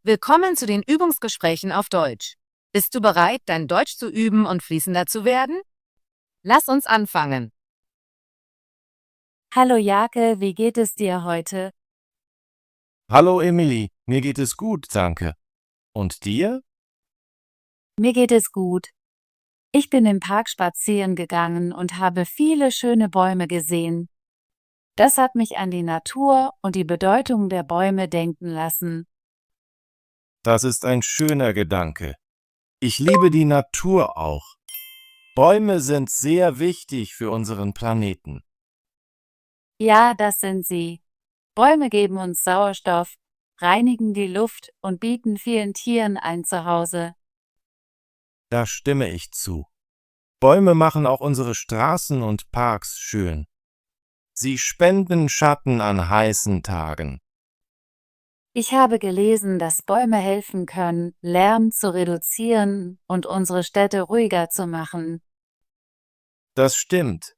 Willkommen zu den Übungsgesprächen auf Deutsch. Bist du bereit, dein Deutsch zu üben und fließender zu werden? Lass uns anfangen. Hallo Jake, wie geht es dir heute? Hallo Emily, mir geht es gut, danke. Und dir? Mir geht es gut. Ich bin im Park spazieren gegangen und habe viele schöne Bäume gesehen. Das hat mich an die Natur und die Bedeutung der Bäume denken lassen. Das ist ein schöner Gedanke. Ich liebe die Natur auch. Bäume sind sehr wichtig für unseren Planeten. Ja, das sind sie. Bäume geben uns Sauerstoff, reinigen die Luft und bieten vielen Tieren ein Zuhause. Da stimme ich zu. Bäume machen auch unsere Straßen und Parks schön. Sie spenden Schatten an heißen Tagen. Ich habe gelesen, dass Bäume helfen können, Lärm zu reduzieren und unsere Städte ruhiger zu machen. Das stimmt.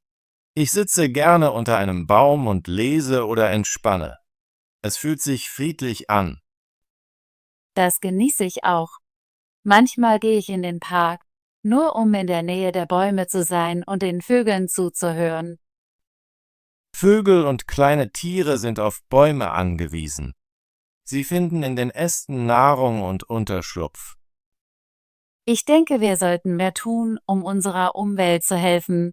Ich sitze gerne unter einem Baum und lese oder entspanne. Es fühlt sich friedlich an. Das genieße ich auch. Manchmal gehe ich in den Park, nur um in der Nähe der Bäume zu sein und den Vögeln zuzuhören. Vögel und kleine Tiere sind auf Bäume angewiesen. Sie finden in den Ästen Nahrung und Unterschlupf. Ich denke, wir sollten mehr tun, um unserer Umwelt zu helfen.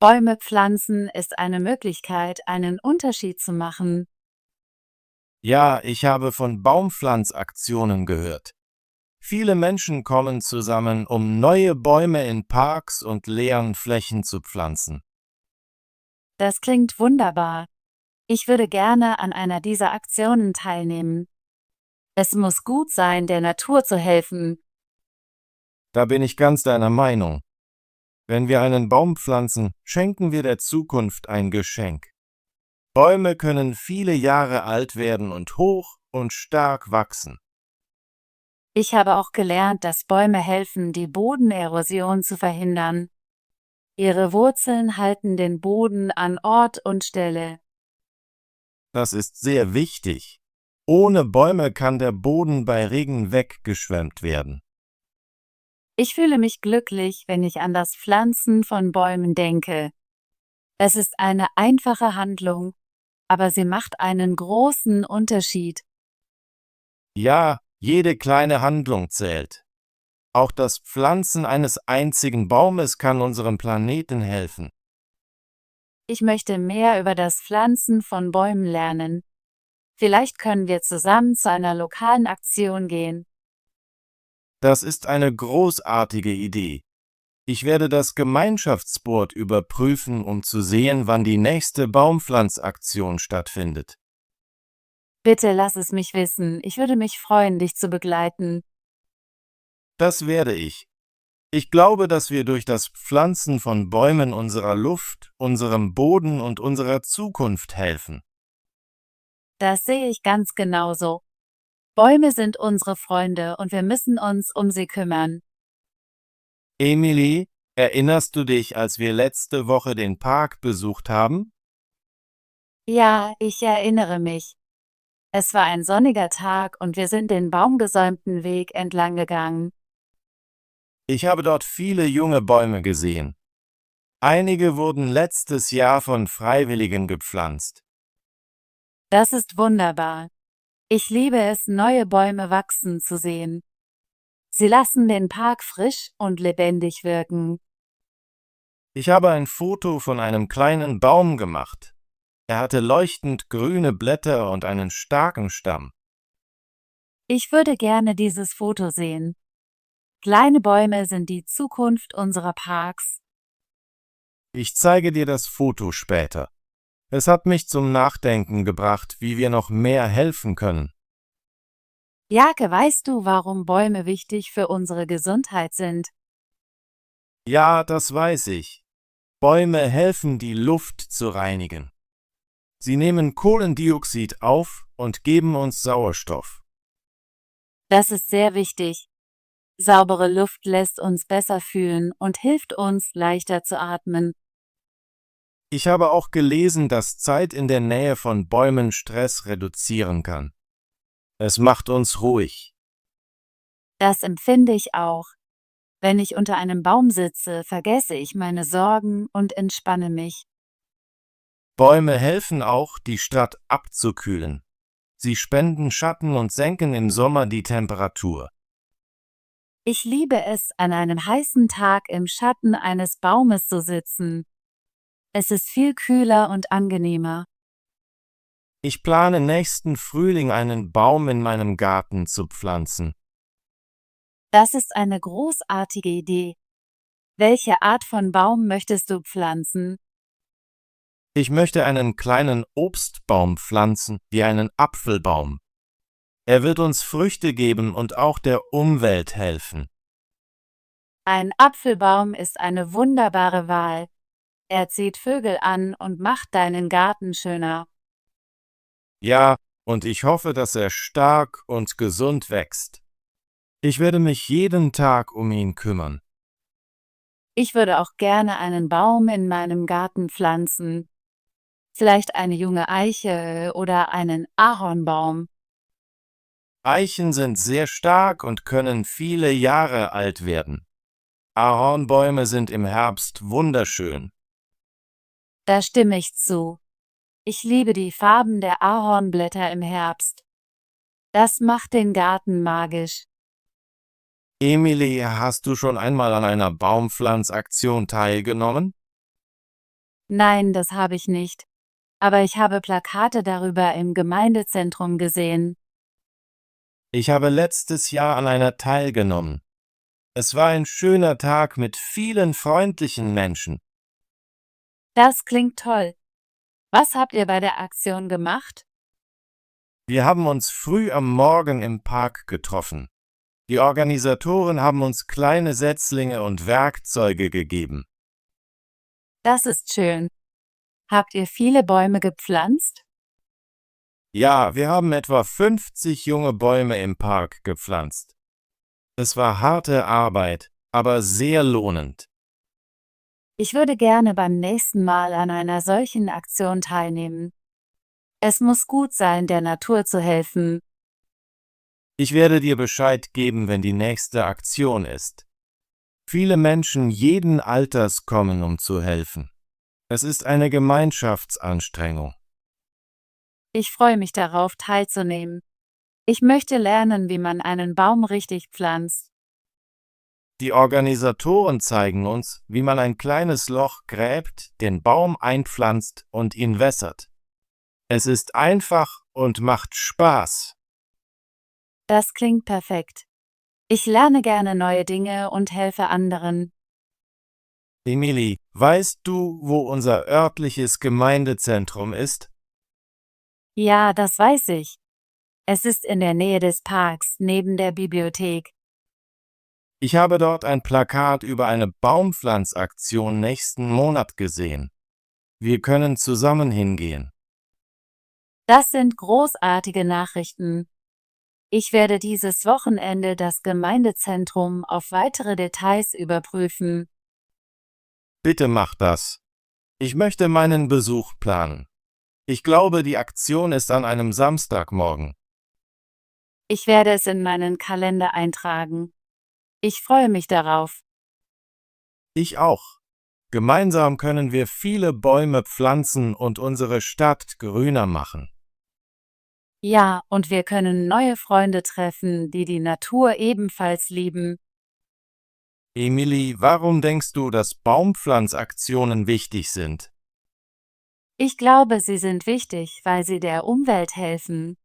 Bäume pflanzen ist eine Möglichkeit, einen Unterschied zu machen. Ja, ich habe von Baumpflanzaktionen gehört. Viele Menschen kommen zusammen, um neue Bäume in Parks und leeren Flächen zu pflanzen. Das klingt wunderbar. Ich würde gerne an einer dieser Aktionen teilnehmen. Es muss gut sein, der Natur zu helfen. Da bin ich ganz deiner Meinung. Wenn wir einen Baum pflanzen, schenken wir der Zukunft ein Geschenk. Bäume können viele Jahre alt werden und hoch und stark wachsen. Ich habe auch gelernt, dass Bäume helfen, die Bodenerosion zu verhindern. Ihre Wurzeln halten den Boden an Ort und Stelle. Das ist sehr wichtig. Ohne Bäume kann der Boden bei Regen weggeschwemmt werden. Ich fühle mich glücklich, wenn ich an das Pflanzen von Bäumen denke. Es ist eine einfache Handlung, aber sie macht einen großen Unterschied. Ja, jede kleine Handlung zählt. Auch das Pflanzen eines einzigen Baumes kann unserem Planeten helfen. Ich möchte mehr über das Pflanzen von Bäumen lernen. Vielleicht können wir zusammen zu einer lokalen Aktion gehen. Das ist eine großartige Idee. Ich werde das Gemeinschaftsboard überprüfen, um zu sehen, wann die nächste Baumpflanzaktion stattfindet. Bitte lass es mich wissen. Ich würde mich freuen, dich zu begleiten. Das werde ich. Ich glaube, dass wir durch das Pflanzen von Bäumen unserer Luft, unserem Boden und unserer Zukunft helfen. Das sehe ich ganz genauso. Bäume sind unsere Freunde und wir müssen uns um sie kümmern. Emily, erinnerst du dich, als wir letzte Woche den Park besucht haben? Ja, ich erinnere mich. Es war ein sonniger Tag und wir sind den baumgesäumten Weg entlang gegangen. Ich habe dort viele junge Bäume gesehen. Einige wurden letztes Jahr von Freiwilligen gepflanzt. Das ist wunderbar. Ich liebe es, neue Bäume wachsen zu sehen. Sie lassen den Park frisch und lebendig wirken. Ich habe ein Foto von einem kleinen Baum gemacht. Er hatte leuchtend grüne Blätter und einen starken Stamm. Ich würde gerne dieses Foto sehen. Kleine Bäume sind die Zukunft unserer Parks. Ich zeige dir das Foto später. Es hat mich zum Nachdenken gebracht, wie wir noch mehr helfen können. Jake, weißt du, warum Bäume wichtig für unsere Gesundheit sind? Ja, das weiß ich. Bäume helfen, die Luft zu reinigen. Sie nehmen Kohlendioxid auf und geben uns Sauerstoff. Das ist sehr wichtig. Saubere Luft lässt uns besser fühlen und hilft uns, leichter zu atmen. Ich habe auch gelesen, dass Zeit in der Nähe von Bäumen Stress reduzieren kann. Es macht uns ruhig. Das empfinde ich auch. Wenn ich unter einem Baum sitze, vergesse ich meine Sorgen und entspanne mich. Bäume helfen auch, die Stadt abzukühlen. Sie spenden Schatten und senken im Sommer die Temperatur. Ich liebe es, an einem heißen Tag im Schatten eines Baumes zu sitzen. Es ist viel kühler und angenehmer. Ich plane nächsten Frühling einen Baum in meinem Garten zu pflanzen. Das ist eine großartige Idee. Welche Art von Baum möchtest du pflanzen? Ich möchte einen kleinen Obstbaum pflanzen, wie einen Apfelbaum. Er wird uns Früchte geben und auch der Umwelt helfen. Ein Apfelbaum ist eine wunderbare Wahl. Er zieht Vögel an und macht deinen Garten schöner. Ja, und ich hoffe, dass er stark und gesund wächst. Ich werde mich jeden Tag um ihn kümmern. Ich würde auch gerne einen Baum in meinem Garten pflanzen. Vielleicht eine junge Eiche oder einen Ahornbaum. Eichen sind sehr stark und können viele Jahre alt werden. Ahornbäume sind im Herbst wunderschön. Da stimme ich zu. Ich liebe die Farben der Ahornblätter im Herbst. Das macht den Garten magisch. Emily, hast du schon einmal an einer Baumpflanzaktion teilgenommen? Nein, das habe ich nicht. Aber ich habe Plakate darüber im Gemeindezentrum gesehen. Ich habe letztes Jahr an einer teilgenommen. Es war ein schöner Tag mit vielen freundlichen Menschen. Das klingt toll. Was habt ihr bei der Aktion gemacht? Wir haben uns früh am Morgen im Park getroffen. Die Organisatoren haben uns kleine Setzlinge und Werkzeuge gegeben. Das ist schön. Habt ihr viele Bäume gepflanzt? Ja, wir haben etwa 50 junge Bäume im Park gepflanzt. Es war harte Arbeit, aber sehr lohnend. Ich würde gerne beim nächsten Mal an einer solchen Aktion teilnehmen. Es muss gut sein, der Natur zu helfen. Ich werde dir Bescheid geben, wenn die nächste Aktion ist. Viele Menschen jeden Alters kommen, um zu helfen. Es ist eine Gemeinschaftsanstrengung. Ich freue mich darauf, teilzunehmen. Ich möchte lernen, wie man einen Baum richtig pflanzt. Die Organisatoren zeigen uns, wie man ein kleines Loch gräbt, den Baum einpflanzt und ihn wässert. Es ist einfach und macht Spaß. Das klingt perfekt. Ich lerne gerne neue Dinge und helfe anderen. Emily, weißt du, wo unser örtliches Gemeindezentrum ist? Ja, das weiß ich. Es ist in der Nähe des Parks, neben der Bibliothek. Ich habe dort ein Plakat über eine Baumpflanzaktion nächsten Monat gesehen. Wir können zusammen hingehen. Das sind großartige Nachrichten. Ich werde dieses Wochenende das Gemeindezentrum auf weitere Details überprüfen. Bitte mach das. Ich möchte meinen Besuch planen. Ich glaube, die Aktion ist an einem Samstagmorgen. Ich werde es in meinen Kalender eintragen. Ich freue mich darauf. Ich auch. Gemeinsam können wir viele Bäume pflanzen und unsere Stadt grüner machen. Ja, und wir können neue Freunde treffen, die die Natur ebenfalls lieben. Emily, warum denkst du, dass Baumpflanzaktionen wichtig sind? Ich glaube, sie sind wichtig, weil sie der Umwelt helfen.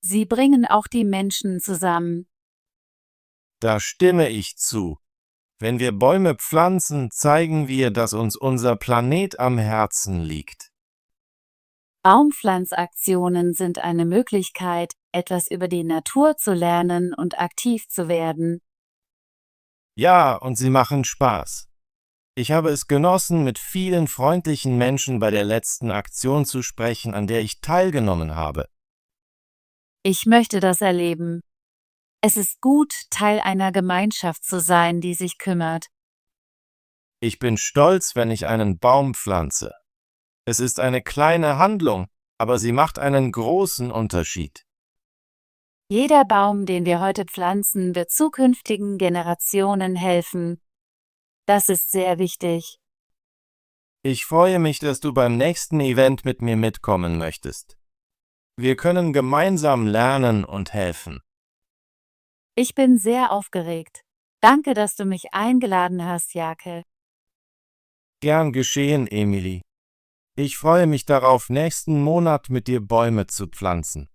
Sie bringen auch die Menschen zusammen. Da stimme ich zu. Wenn wir Bäume pflanzen, zeigen wir, dass uns unser Planet am Herzen liegt. Baumpflanzaktionen sind eine Möglichkeit, etwas über die Natur zu lernen und aktiv zu werden. Ja, und sie machen Spaß. Ich habe es genossen, mit vielen freundlichen Menschen bei der letzten Aktion zu sprechen, an der ich teilgenommen habe. Ich möchte das erleben. Es ist gut, Teil einer Gemeinschaft zu sein, die sich kümmert. Ich bin stolz, wenn ich einen Baum pflanze. Es ist eine kleine Handlung, aber sie macht einen großen Unterschied. Jeder Baum, den wir heute pflanzen, wird zukünftigen Generationen helfen. Das ist sehr wichtig. Ich freue mich, dass du beim nächsten Event mit mir mitkommen möchtest. Wir können gemeinsam lernen und helfen. Ich bin sehr aufgeregt. Danke, dass du mich eingeladen hast, Jake. Gern geschehen, Emily. Ich freue mich darauf, nächsten Monat mit dir Bäume zu pflanzen.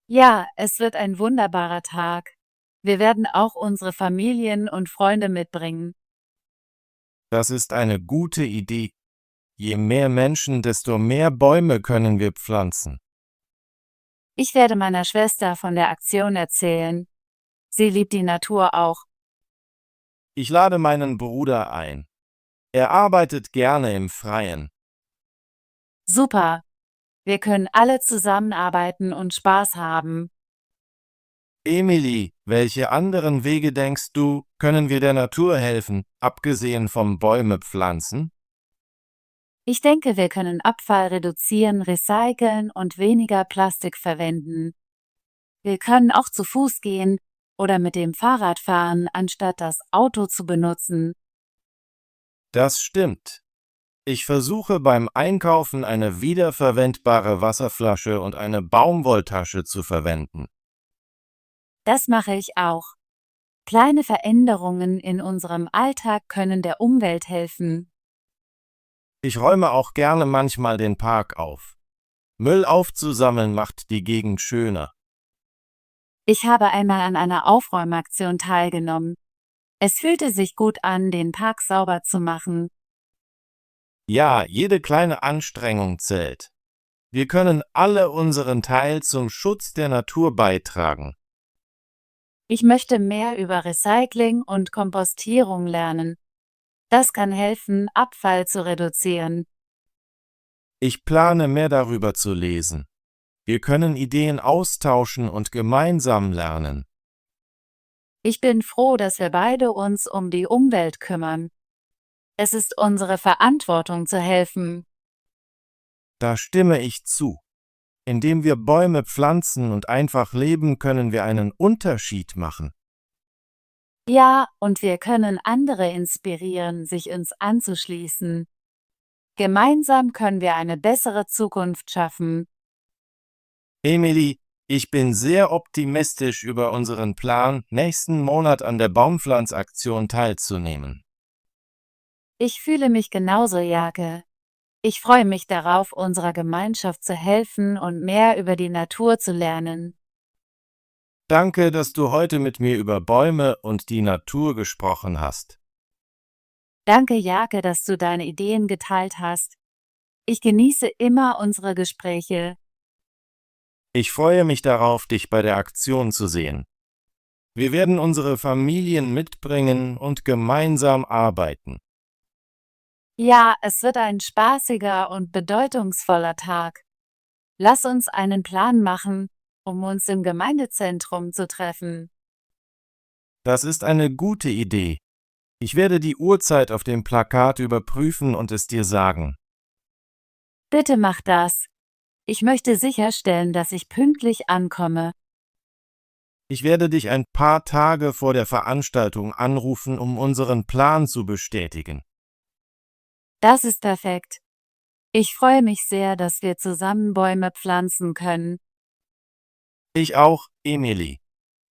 Ja, es wird ein wunderbarer Tag. Wir werden auch unsere Familien und Freunde mitbringen. Das ist eine gute Idee. Je mehr Menschen, desto mehr Bäume können wir pflanzen. Ich werde meiner Schwester von der Aktion erzählen. Sie liebt die Natur auch. Ich lade meinen Bruder ein. Er arbeitet gerne im Freien. Super. Wir können alle zusammenarbeiten und Spaß haben. Emily, welche anderen Wege denkst du, können wir der Natur helfen, abgesehen vom Bäume pflanzen? Ich denke, wir können Abfall reduzieren, recyceln und weniger Plastik verwenden. Wir können auch zu Fuß gehen oder mit dem Fahrrad fahren, anstatt das Auto zu benutzen. Das stimmt. Ich versuche beim Einkaufen eine wiederverwendbare Wasserflasche und eine Baumwolltasche zu verwenden. Das mache ich auch. Kleine Veränderungen in unserem Alltag können der Umwelt helfen. Ich räume auch gerne manchmal den Park auf. Müll aufzusammeln macht die Gegend schöner. Ich habe einmal an einer Aufräumaktion teilgenommen. Es fühlte sich gut an, den Park sauber zu machen. Ja, jede kleine Anstrengung zählt. Wir können alle unseren Teil zum Schutz der Natur beitragen. Ich möchte mehr über Recycling und Kompostierung lernen. Das kann helfen, Abfall zu reduzieren. Ich plane mehr darüber zu lesen. Wir können Ideen austauschen und gemeinsam lernen. Ich bin froh, dass wir beide uns um die Umwelt kümmern. Es ist unsere Verantwortung zu helfen. Da stimme ich zu. Indem wir Bäume pflanzen und einfach leben, können wir einen Unterschied machen. Ja, und wir können andere inspirieren, sich uns anzuschließen. Gemeinsam können wir eine bessere Zukunft schaffen. Emily, ich bin sehr optimistisch über unseren Plan, nächsten Monat an der Baumpflanzaktion teilzunehmen. Ich fühle mich genauso, Jake. Ich freue mich darauf, unserer Gemeinschaft zu helfen und mehr über die Natur zu lernen. Danke, dass du heute mit mir über Bäume und die Natur gesprochen hast. Danke, Jake, dass du deine Ideen geteilt hast. Ich genieße immer unsere Gespräche. Ich freue mich darauf, dich bei der Aktion zu sehen. Wir werden unsere Familien mitbringen und gemeinsam arbeiten. Ja, es wird ein spaßiger und bedeutungsvoller Tag. Lass uns einen Plan machen, um uns im Gemeindezentrum zu treffen. Das ist eine gute Idee. Ich werde die Uhrzeit auf dem Plakat überprüfen und es dir sagen. Bitte mach das. Ich möchte sicherstellen, dass ich pünktlich ankomme. Ich werde dich ein paar Tage vor der Veranstaltung anrufen, um unseren Plan zu bestätigen. Das ist perfekt. Ich freue mich sehr, dass wir zusammen Bäume pflanzen können. Ich auch, Emily.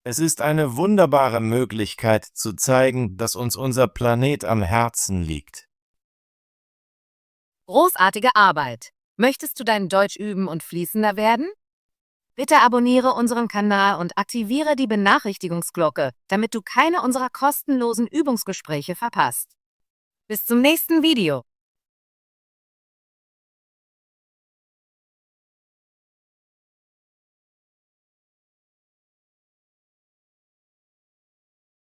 Es ist eine wunderbare Möglichkeit zu zeigen, dass uns unser Planet am Herzen liegt. Großartige Arbeit! Möchtest du dein Deutsch üben und fließender werden? Bitte abonniere unseren Kanal und aktiviere die Benachrichtigungsglocke, damit du keine unserer kostenlosen Übungsgespräche verpasst. Bis zum nächsten Video!